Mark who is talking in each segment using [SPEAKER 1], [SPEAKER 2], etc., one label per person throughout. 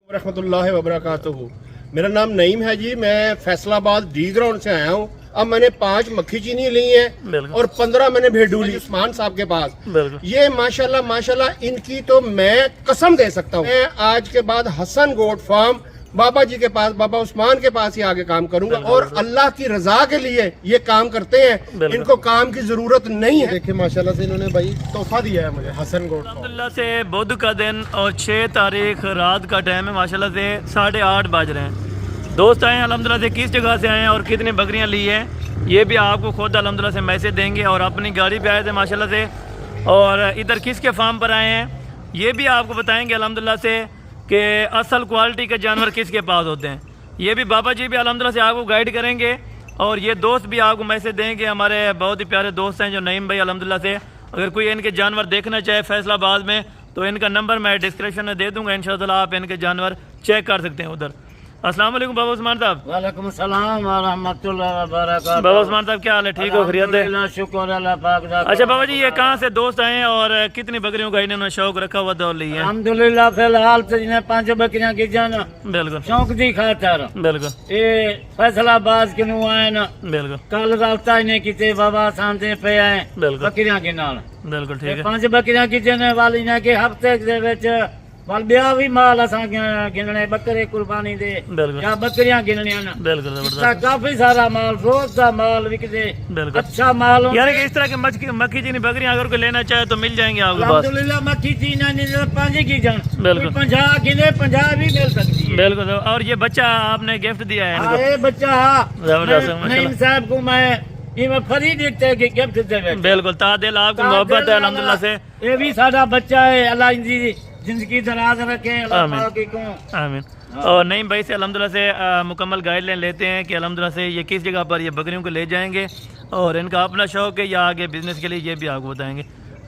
[SPEAKER 1] रहमतुल्लाहि व बरकातुहू। मेरा नाम नईम है जी। मैं फैसलाबाद डी ग्राउंड से आया हूँ। अब मैंने 5 मक्खी चीनी ली है और 15 मैंने भेड़ू ली उस्मान साहब के पास। ये माशाल्लाह माशाल्लाह इनकी तो मैं कसम दे सकता हूँ। मैं आज के बाद हसन गोट फार्म बाबा जी के पास, बाबा उस्मान के पास ही आगे काम करूंगा और अल्लाह की रजा के लिए ये काम करते हैं। इनको काम की जरूरत नहीं है। देखिए माशाल्लाह से इन्होंने भाई तोहफा दिया है मुझे हसन गोट।
[SPEAKER 2] अल्हम्दुलिल्लाह से बुध का दिन और 6 तारीख रात का टाइम है। माशाल्लाह से 8:30 बज रहे हैं। दोस्त आए हैं अल्हम्दुलिल्लाह से, किस जगह से आए हैं और कितनी बकरियां ली हैं ये भी आपको खुद अल्हम्दुलिल्लाह से मैसेज देंगे। और अपनी गाड़ी पे आए थे माशाल्लाह से, और इधर किसके फार्म पर आए हैं ये भी आपको बताएंगे अल्हम्दुलिल्लाह से कि असल क्वालिटी के जानवर किसके पास होते हैं। ये भी बाबा जी भी अल्हम्दुलिल्लाह से आपको गाइड करेंगे। और ये दोस्त भी आपको मैसेज देंगे, हमारे बहुत ही प्यारे दोस्त हैं जो नईम भाई अल्हम्दुलिल्लाह से। अगर कोई इनके जानवर देखना चाहे फैसलाबाद में तो इनका नंबर मैं डिस्क्रिप्शन में दे दूंगा, इंशाअल्लाह आप इनके जानवर चेक कर सकते हैं उधर। अस्सलाम वालेकुम बाबा उस्मान साहब।
[SPEAKER 3] वालेकुम सलाम व रहमतुल्लाहि व बरकातहू।
[SPEAKER 2] बाबा उस्मान साहब क्या हाल है, ठीक हो, खैरियत है?
[SPEAKER 3] अल्हम्दुलिल्लाह, शुक्र अल्लाह पाक का।
[SPEAKER 2] अच्छा बाबा जी, ये कहाँ से दोस्त आए हैं और कितनी बकरियों का इन्होंने शौक रखा हुआ दौड़ ली है?
[SPEAKER 3] अल्हम्दुलिल्लाह फिलहाल तो जिन्हें 5 बकरियां की जाना
[SPEAKER 2] बिल्कुल
[SPEAKER 3] शौक दी खातर
[SPEAKER 2] बिल्कुल
[SPEAKER 3] ये फैसलाबाद के नु आए ना।
[SPEAKER 2] बिल्कुल
[SPEAKER 3] कल रास्ता इन्हें किते बाबा सांते पे आए
[SPEAKER 2] बिल्कुल
[SPEAKER 3] बकरियां के नाल।
[SPEAKER 2] बिल्कुल ठीक है।
[SPEAKER 3] 5 बकरियां की जाने वाली ने के हफ्ते दे विच वाल ब्याह भी माल असा गिनने बकरे कुर्बानी दे
[SPEAKER 2] बिल्कुल
[SPEAKER 3] या बकरियां गिननियां ना।
[SPEAKER 2] बिल्कुल जबरदस्त।
[SPEAKER 3] काफी सारा माल रोज का माल बिकदे,
[SPEAKER 2] बिल्कुल
[SPEAKER 3] अच्छा माल होंदे।
[SPEAKER 2] यानी कि इस तरह की मक्खी चीनी बकरियां अगर कोई लेना चाहे तो मिल जाएंगे आपके पास?
[SPEAKER 3] अल्हम्दुलिल्लाह मक्खी चीना ने 5 की जान
[SPEAKER 2] बिल्कुल
[SPEAKER 3] 50 गिने 50 भी मिल सकती है।
[SPEAKER 2] बिल्कुल। और ये बच्चा आपने गिफ्ट दिया है इनको?
[SPEAKER 3] ये बच्चा
[SPEAKER 2] जबरदस्त
[SPEAKER 3] नईम
[SPEAKER 2] माशाल्लाह।
[SPEAKER 3] साहब को मैं ये फ्री देते के गिफ्ट देवे।
[SPEAKER 2] बिल्कुल तादिल आपको मोहब्बत है अल्हम्दुलिल्लाह से।
[SPEAKER 3] ये भी साਡਾ बच्चा है, अल्लाह इनकी जिंदगी दराज रखे
[SPEAKER 2] आमीन।
[SPEAKER 3] अल्लाह की को।
[SPEAKER 2] आमीन। और नईम भाई से अल्हम्दुलिल्लाह से मुकम्मल गाइडलाइन लेते हैं कि अल्हम्दुलिल्लाह से ये किस जगह पर ये बकरियों को ले जाएंगे और इनका अपना शौक है या आगे बिजनेस के लिए, ये भी आपको बताएंगे।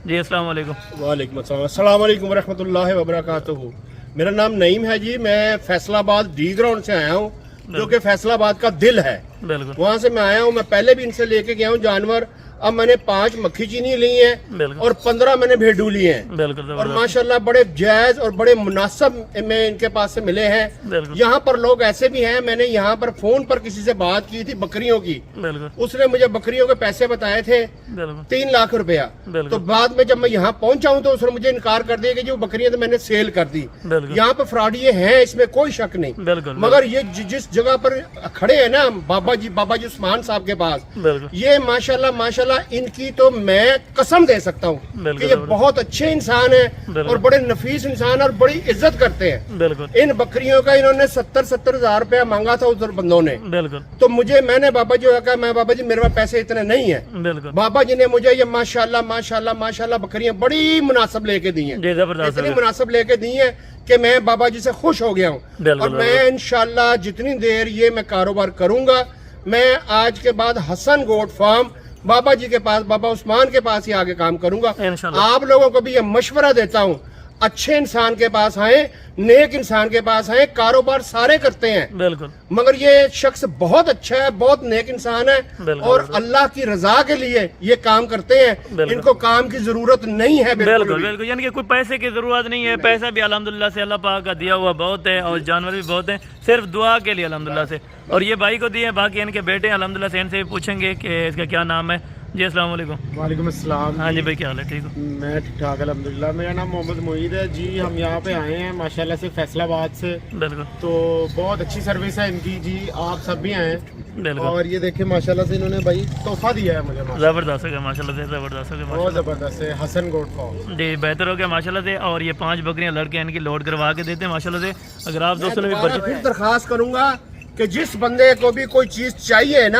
[SPEAKER 2] जी अस्सलाम वालेकुम।
[SPEAKER 1] वालेकुम अस्सलाम। अस्सलाम वालेकुम रहमतुल्लाहि व बरकातुहू। मेरा नाम नईम है जी। मैं फैसलाबाद डी ग्राउंड से आया हूँ जो कि फैसलाबाद का दिल है।
[SPEAKER 2] बिल्कुल
[SPEAKER 1] वहाँ से मैं आया हूँ। मैं पहले भी इनसे लेके गया हूँ जानवर। अब मैंने 5 मक्खी चीनी ली हैं और 15 मैंने भेड़ू लिए हैं।
[SPEAKER 2] बिल्कुल
[SPEAKER 1] और माशाल्लाह बड़े जायज और बड़े मुनासिब में इनके पास से मिले हैं। यहाँ पर लोग ऐसे भी हैं, मैंने यहाँ पर फोन पर किसी से बात की थी बकरियों की, उसने मुझे बकरियों के पैसे बताए थे 3 लाख रुपया। तो बाद में जब मैं यहाँ पहुंचा हूँ तो उसने मुझे इनकार कर दिया कि जो बकरियां तो मैंने सेल कर दी। यहाँ पर फ्रॉडिये हैं, इसमें कोई शक नहीं। मगर ये जिस जगह पर खड़े हैं ना बाबा जी उस्मान साहब के पास, ये माशाल्लाह माशाल्लाह इनकी तो मैं कसम दे सकता हूँ कि ये बहुत अच्छे इंसान हैं और बड़े नफीस इंसान और बड़ी इज्जत करते हैं। इन बकरियों का इन्होंने 70 हजार रुपया मांगा था उधर बंदों ने। तो मैंने बाबा जी को कहा, मैं बाबा जी मेरे पास पैसे इतने नहीं है। बाबा जी ने मुझे ये माशाल्लाह माशाल्लाह माशाल्लाह बकरियां बड़ी मुनासिब लेके दी हैं, इतनी मुनासिब लेके दी हैं कि मैं बाबा जी से खुश हो गया हूँ। और मैं इंशाल्लाह जितनी देर ये मैं कारोबार करूंगा, मैं आज के बाद हसन गोट फार्म बाबा जी के पास, बाबा उस्मान के पास ही आगे काम करूंगा। आप लोगों को भी ये मशवरा देता हूँ, अच्छे इंसान के पास आए, नेक इंसान के पास आए। कारोबार सारे करते हैं मगर ये शख्स बहुत अच्छा है, बहुत नेक इंसान है और अल्लाह की रजा के लिए ये काम करते हैं। इनको काम की जरूरत नहीं है।
[SPEAKER 2] बिल्कुल बिल्कुल, यानी कि कोई पैसे की जरूरत नहीं है। पैसा भी अल्हम्दुलिल्लाह से अल्लाह पाक का दिया हुआ बहुत है और जानवर भी बहुत हैं, सिर्फ दुआ के लिए अल्हम्दुलिल्लाह से। और ये भाई को दिए, बाकी इनके बेटे अल्हम्दुलिल्लाह से, इनसे भी पूछेंगे कि इसका क्या नाम है। जी अस्सलाम वालेकुम।
[SPEAKER 1] वालेकुम अस्सलाम।
[SPEAKER 2] हाँ जी भाई, क्या हाल है, ठीक हो?
[SPEAKER 1] मैं ठीक ठाक अल्हम्दुलिल्लाह। मेरा नाम मोहम्मद मोईद है जी। हम यहाँ पे आए हैं माशाल्लाह से फैसलाबाद से।
[SPEAKER 2] बिल्कुल।
[SPEAKER 1] तो बहुत अच्छी सर्विस है इनकी जी, आप सब भी आए हैं।
[SPEAKER 2] बिल्कुल।
[SPEAKER 1] और ये देखिए माशाल्लाह से इन्होंने भाई तोहफा दिया है मुझे।
[SPEAKER 2] जबरदस्त है माशाल्लाह से, जबरदस्त है,
[SPEAKER 1] बहुत जबरदस्त है। हसन गोट फार्म जी,
[SPEAKER 2] बेहतर हो गया माशाल्लाह से। और ये 5 बकरियां लड़के इनकी लोड करवा के देते हैं माशाल्लाह से। अगर आप दोस्तों ने भी
[SPEAKER 1] फिर दरखास्त करूंगा कि जिस बंदे को भी कोई चीज चाहिए ना,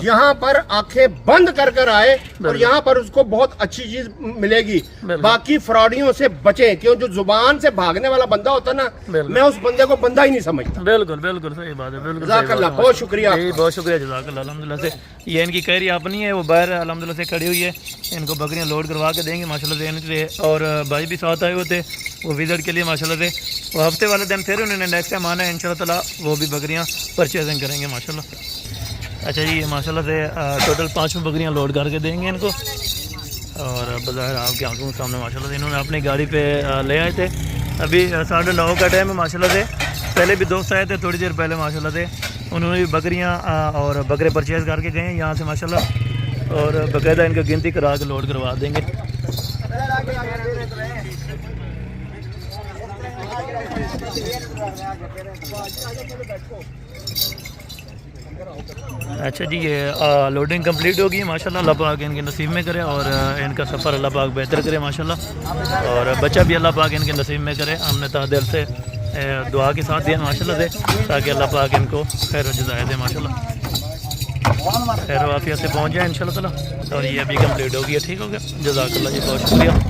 [SPEAKER 1] यहाँ पर आंखें बंद कर कर आए और यहाँ पर उसको बहुत अच्छी चीज मिलेगी। बाकी फ्रॉडियों से बचे, क्यों जो जुबान से भागने वाला बंदा होता ना, मैं उस बंदे को बंदा ही नहीं समझता।
[SPEAKER 2] बिल्कुल बिल्कुल सही बात है। बिल्कुल
[SPEAKER 1] जज़ाकल्लाह, बहुत शुक्रिया,
[SPEAKER 2] बहुत शुक्रिया, जज़ाकल्लाह अल्हम्दुलिल्लाह से। ये इनकी कैरी अपनी है, वो बाहर अल्हम्दुलिल्लाह से खड़ी हुई है। इनको बकरियां लोड करवा के देंगे माशाल्लाह से इनके। और भाई भी साथ आए हुए थे वो विजिट के लिए माशाल्लाह से। वो हफ्ते वाले दिन फिर उन्होंने नेक्स्ट टाइम आना है इंशाल्लाह ताला, वो भी बकरियां परचेजिंग करेंगे माशाल्लाह। अच्छा जी, ये माशाल्लाह से टोटल 5 बकरियां लोड करके देंगे इनको। और बाज़ार आपकी आंखों के सामने माशाल्लाह से इन्होंने अपनी गाड़ी पे ले आए थे। अभी 9:30 का टाइम है माशाल्लाह से। پہلے بھی دوست آئے تھے تھوڑی دیر پہلے ماشاءاللہ سے، انہوں نے بھی بکریاں اور بکرے پرچیز کر کے گئے ہیں یہاں سے ماشاءاللہ، اور باقاعدہ ان کا گنتی کرا کے لوڈ کروا دیں گے۔ اچھا جی، یہ لوڈنگ کمپلیٹ ہوگی ماشاءاللہ، اللہ پاک ان کے نصیب میں کرے اور ان کا سفر اللہ پاک بہتر کرے ماشاءاللہ، اور بچہ بھی اللہ پاک ان کے نصیب میں کرے۔ ہم نے تہ دل سے دعا کے ساتھ دیا ماشاءاللہ سے، تاکہ اللہ پاک ان کو خیر و جزائے دے ماشاءاللہ، خیر و عافیت سے پہنچ جائے انشاءاللہ تعالیٰ۔ اور یہ ابھی کمپلیٹ ہو گیا، ٹھیک ہو گیا، جزاک اللہ جی، بہت شکریہ۔